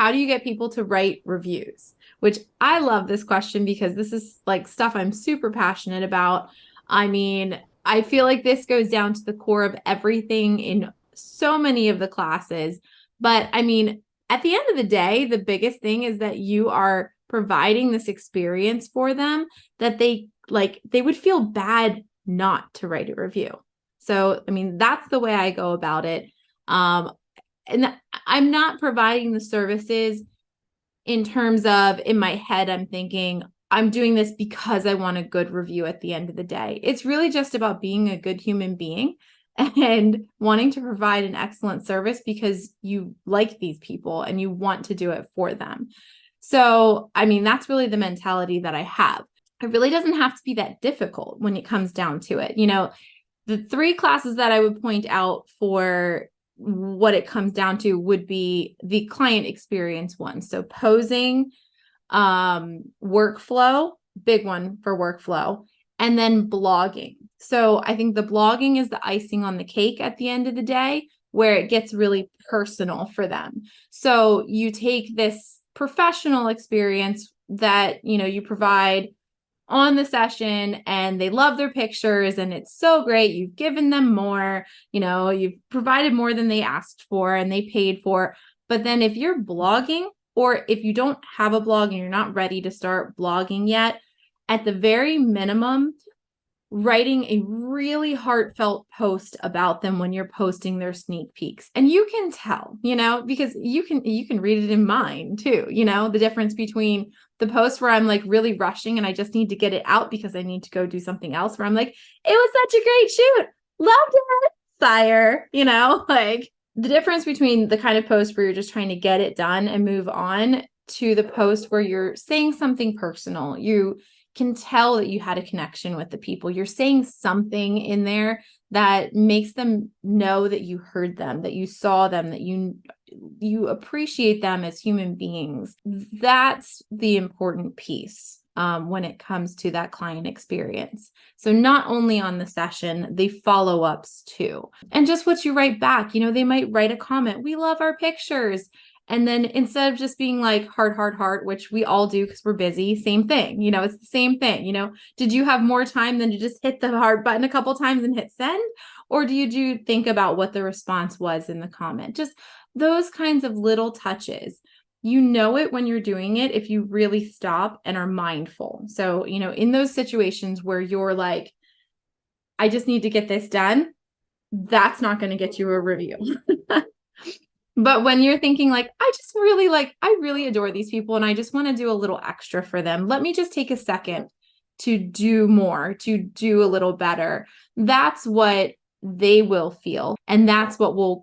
how do you get people to write reviews? Which I love this question because this is like stuff I'm super passionate about. I mean, I feel like this goes down to the core of everything in so many of the classes. But I mean, at the end of the day, the biggest thing is that you are providing this experience for them that they would feel bad not to write a review. So, I mean, that's the way I go about it. And I'm not providing the services in terms of in my head, I'm thinking I'm doing this because I want a good review at the end of the day. It's really just about being a good human being and wanting to provide an excellent service because you like these people and you want to do it for them. So, I mean, that's really the mentality that I have. It really doesn't have to be that difficult when it comes down to it. You know, the three classes that I would point out for what it comes down to would be the client experience one. So posing, workflow, big one for workflow, and then blogging. So I think the blogging is the icing on the cake at the end of the day, where it gets really personal for them. So you take this professional experience that, you know, you provide on the session and they love their pictures and it's so great. You've given them more, you know, you've provided more than they asked for and they paid for. But then if you're blogging, or if you don't have a blog and you're not ready to start blogging yet, at the very minimum, writing a really heartfelt post about them when you're posting their sneak peeks. And you can tell, you know, because you can read it in mine too, you know, the difference between the post where I'm like really rushing and I just need to get it out because I need to go do something else, where I'm like, it was such a great shoot. Loved it, sire, you know, like the difference between the kind of post where you're just trying to get it done and move on to the post where you're saying something personal. You can tell that you had a connection with the people. You're saying something in there that makes them know that you heard them, that you saw them, that you appreciate them as human beings. That's the important piece when it comes to that client experience. So not only on the session, the follow-ups too. And just what you write back, you know, they might write a comment, "We love our pictures." And then instead of just being like heart, which we all do because we're busy, same thing, you know, it's the same thing. You know, did you have more time than to just hit the heart button a couple times and hit send? Or do you think about what the response was in the comment? Just those kinds of little touches. You know it when you're doing it if you really stop and are mindful. So, you know, in those situations where you're like, I just need to get this done, that's not going to get you a review. But when you're thinking like, I really adore these people and I just want to do a little extra for them. Let me just take a second to do more, to do a little better. That's what they will feel. And that's what will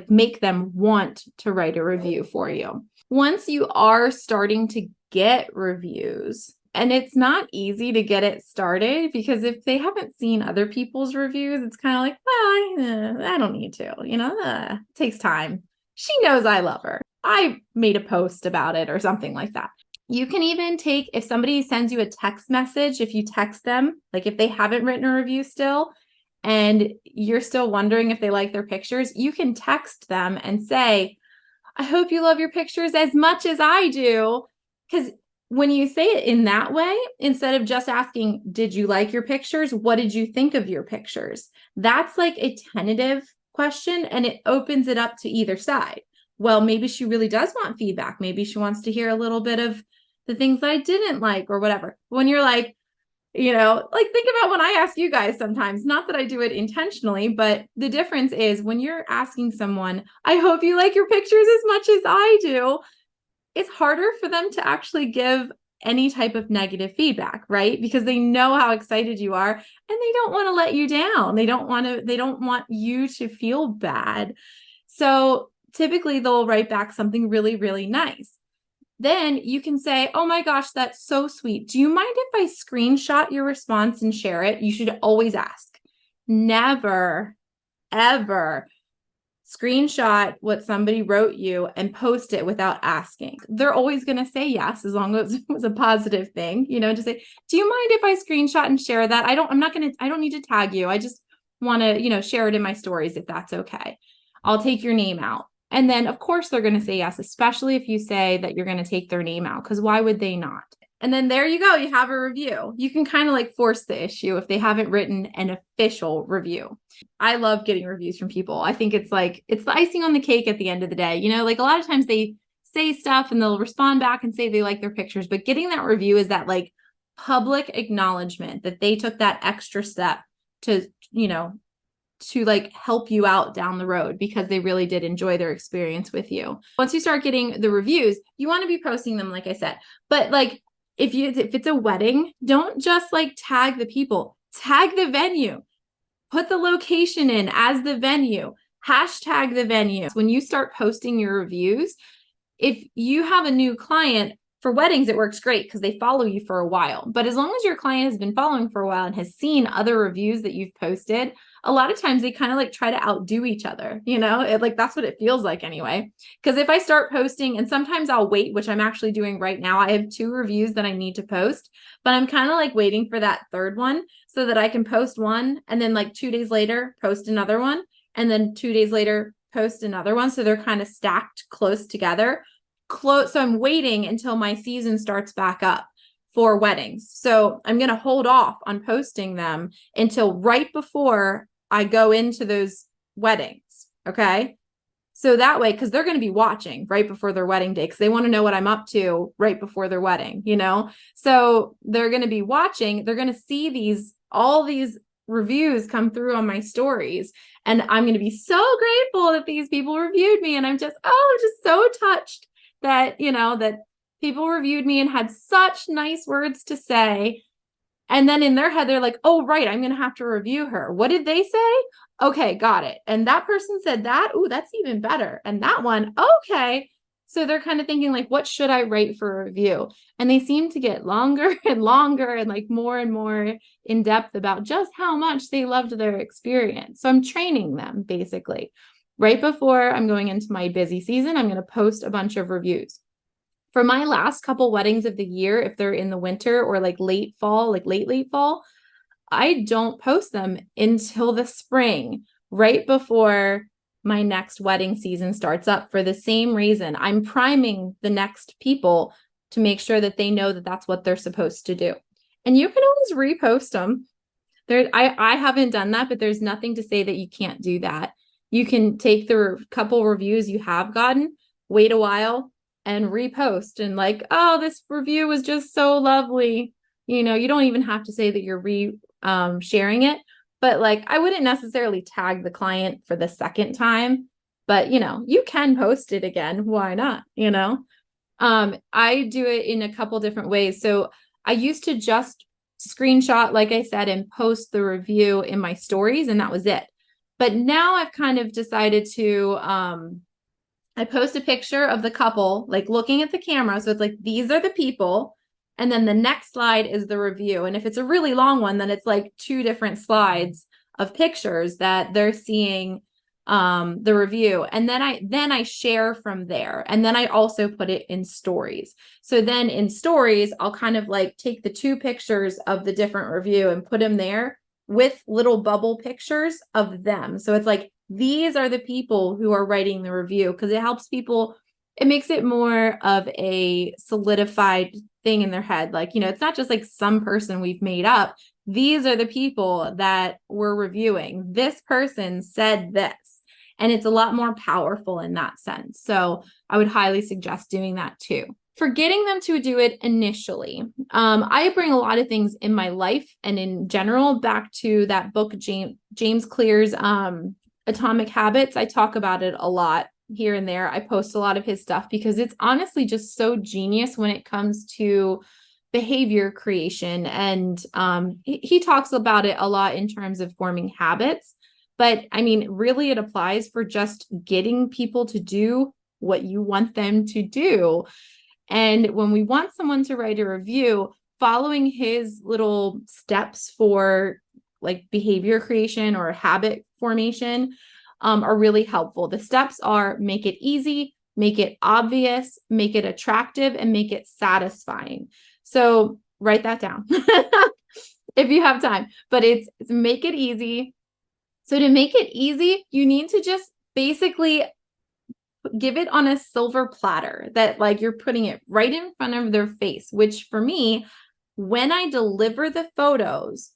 make them want to write a review for you. Once you are starting to get reviews, and it's not easy to get it started because if they haven't seen other people's reviews, it's kind of like, well, I don't need to, you know, it takes time. She knows I love her. I made a post about it or something like that. You can even take, if somebody sends you a text message, if you text them, like if they haven't written a review still, and you're still wondering if they like their pictures, you can text them and say, I hope you love your pictures as much as I do. Because when you say it in that way, instead of just asking, did you like your pictures? What did you think of your pictures? That's like a tentative question and it opens it up to either side. Well, maybe she really does want feedback. Maybe she wants to hear a little bit of the things I didn't like or whatever. When you're like, you know, like think about when I ask you guys sometimes, not that I do it intentionally, but the difference is when you're asking someone, I hope you like your pictures as much as I do, it's harder for them to actually give any type of negative feedback, right? Because they know how excited you are and they don't want to let you down. They don't want you to feel bad. So typically they'll write back something really, really nice. Then you can say, oh my gosh, that's so sweet. Do you mind if I screenshot your response and share it? You should always ask. Never, ever screenshot what somebody wrote you and post it without asking. They're always going to say yes, as long as it was a positive thing, you know, to say, do you mind if I screenshot and share that? I don't need to tag you. I just want to, you know, share it in my stories if that's okay. I'll take your name out. And then, of course, they're going to say yes, especially if you say that you're going to take their name out, because why would they not? And then there you go. You have a review. You can kind of like force the issue if they haven't written an official review. I love getting reviews from people. I think it's like, it's the icing on the cake at the end of the day. You know, like a lot of times they say stuff and they'll respond back and say they like their pictures, but getting that review is that like public acknowledgement that they took that extra step to, you know, to like help you out down the road because they really did enjoy their experience with you. Once you start getting the reviews, you want to be posting them, like I said, but like if it's a wedding, don't just like tag the people, tag the venue, put the location in as the venue, hashtag the venue. When you start posting your reviews, if you have a new client, for weddings, it works great because they follow you for a while. But as long as your client has been following for a while and has seen other reviews that you've posted, a lot of times they kind of like try to outdo each other, you know, like that's what it feels like anyway. Because if I start posting, and sometimes I'll wait, which I'm actually doing right now, I have 2 reviews that I need to post, but I'm kind of like waiting for that third one so that I can post one and then like 2 days later, post another one. And then 2 days later, post another one. So they're kind of stacked close together. So I'm waiting until my season starts back up for weddings. So I'm going to hold off on posting them until right before I go into those weddings. Okay. So that way, because they're going to be watching right before their wedding day, because they want to know what I'm up to right before their wedding, you know? So they're going to be watching, they're going to see all these reviews come through on my stories. And I'm going to be so grateful that these people reviewed me. And I'm just so touched that, you know, that people reviewed me and had such nice words to say. And then in their head, they're like, oh, right, I'm going to have to review her. What did they say? Okay, got it. And that person said that. Ooh, that's even better. And that one, okay. So they're kind of thinking like, what should I write for a review? And they seem to get longer and longer and like more and more in depth about just how much they loved their experience. So I'm training them basically. Right before I'm going into my busy season, I'm going to post a bunch of reviews. For my last couple weddings of the year, if they're in the winter or like late fall, like late fall, I don't post them until the spring, right before my next wedding season starts up, for the same reason. I'm priming the next people to make sure that they know that that's what they're supposed to do. And you can always repost them. I haven't done that, but there's nothing to say that you can't do that. You can take the couple reviews you have gotten, wait a while, and repost and like, oh, this review was just so lovely. You know, you don't even have to say that you're sharing it, but like, I wouldn't necessarily tag the client for the second time, but you know, you can post it again. Why not? You know, I do it in a couple different ways. So I used to just screenshot, like I said, and post the review in my stories, and that was it. But now I've kind of decided to, I post a picture of the couple, like looking at the camera. So it's like, these are the people. And then the next slide is the review. And if it's a really long one, then it's like 2 different slides of pictures that they're seeing the review. And then I share from there. And then I also put it in stories. So then in stories, I'll kind of like take the 2 pictures of the different review and put them there with little bubble pictures of them. So it's like, these are the people who are writing the review, because it helps people. It makes it more of a solidified thing in their head. Like, you know, it's not just like some person we've made up. These are the people that we're reviewing. This person said this, and it's a lot more powerful in that sense. So I would highly suggest doing that too. For getting them to do it initially, I bring a lot of things in my life and in general back to that book, James Clear's Atomic Habits. I talk about it a lot here and there. I post a lot of his stuff because it's honestly just so genius when it comes to behavior creation. And he talks about it a lot in terms of forming habits. But I mean, really, it applies for just getting people to do what you want them to do. And when we want someone to write a review, following his little steps for like behavior creation or habit formation are really helpful. The steps are: make it easy, make it obvious, make it attractive, and make it satisfying. So write that down if you have time, but it's make it easy. So to make it easy, you need to just basically give it on a silver platter that like you're putting it right in front of their face, which for me, when I deliver the photos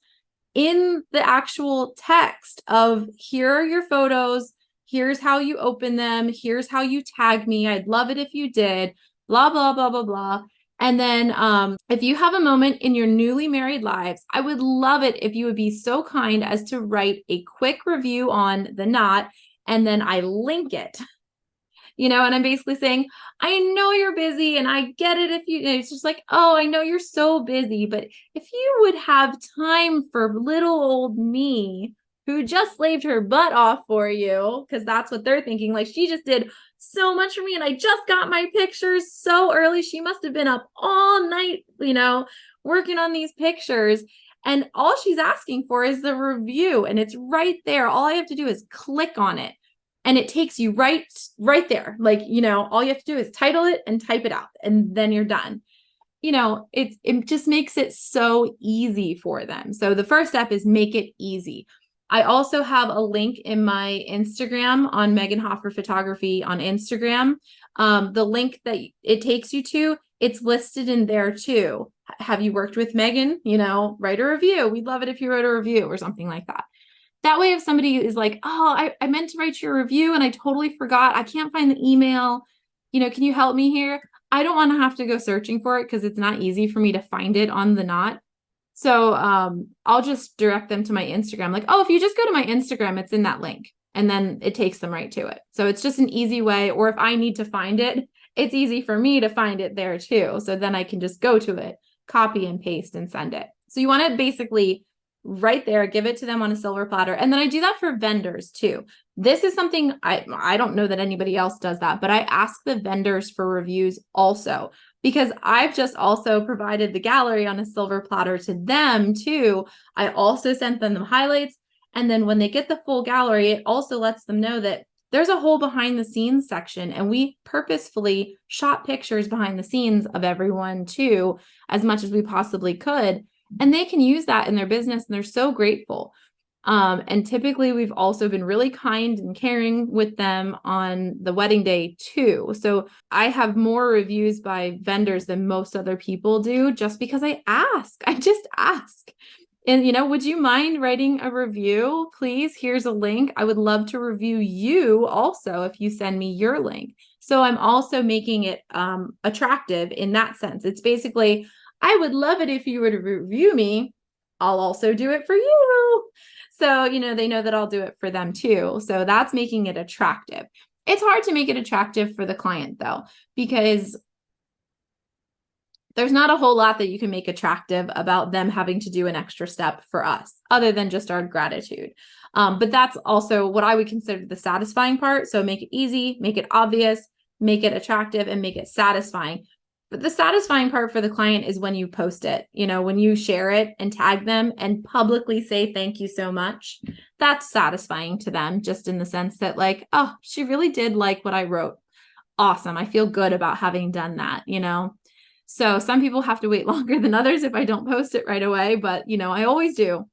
in the actual text of here are your photos, here's how you open them, here's how you tag me. I'd love it if you did, blah, blah, blah, blah, blah. And then if you have a moment in your newly married lives, I would love it if you would be so kind as to write a quick review on the knot, and then I link it. And I'm basically saying, I know you're busy and I get it if it's just like, oh, I know you're so busy, but if you would have time for little old me who just slaved her butt off for you, because that's what they're thinking. Like, she just did so much for me and I just got my pictures so early. She must have been up all night, working on these pictures. And all she's asking for is the review, and it's right there. All I have to do is click on it. And it takes you right there. Like, all you have to do is title it and type it out, and then you're done. It just makes it so easy for them. So the first step is make it easy. I also have a link in my Instagram on Megan Hoffer Photography on Instagram. The link that it takes you to, it's listed in there too. Have you worked with Megan? Write a review. We'd love it if you wrote a review or something like that. That way, if somebody is like, oh, I meant to write your review and I totally forgot, I can't find the email, can you help me here? I don't want to have to go searching for it because it's not easy for me to find it on the knot. So I'll just direct them to my Instagram. Like, oh, if you just go to my Instagram, it's in that link. And then it takes them right to it. So it's just an easy way. Or if I need to find it, it's easy for me to find it there too. So then I can just go to it, copy and paste and send it. So you want to basically right there, give it to them on a silver platter. And then I do that for vendors too. This is something I don't know that anybody else does that, but I ask the vendors for reviews also, because I've just also provided the gallery on a silver platter to them too. I also sent them the highlights. And then when they get the full gallery, it also lets them know that there's a whole behind the scenes section, and we purposefully shot pictures behind the scenes of everyone too, as much as we possibly could. And they can use that in their business, and they're so grateful. And typically we've also been really kind and caring with them on the wedding day too. So I have more reviews by vendors than most other people do, just because I just ask. And, would you mind writing a review? Please, here's a link. I would love to review you also if you send me your link. So I'm also making it attractive in that sense. It's basically, I would love it if you were to review me. I'll also do it for you. So, they know that I'll do it for them too. So that's making it attractive. It's hard to make it attractive for the client though, because there's not a whole lot that you can make attractive about them having to do an extra step for us, other than just our gratitude. But that's also what I would consider the satisfying part. So make it easy, make it obvious, make it attractive, and make it satisfying. But the satisfying part for the client is when you post it, when you share it and tag them and publicly say, thank you so much. That's satisfying to them, just in the sense that like, oh, she really did like what I wrote. Awesome. I feel good about having done that, So some people have to wait longer than others if I don't post it right away, but I always do.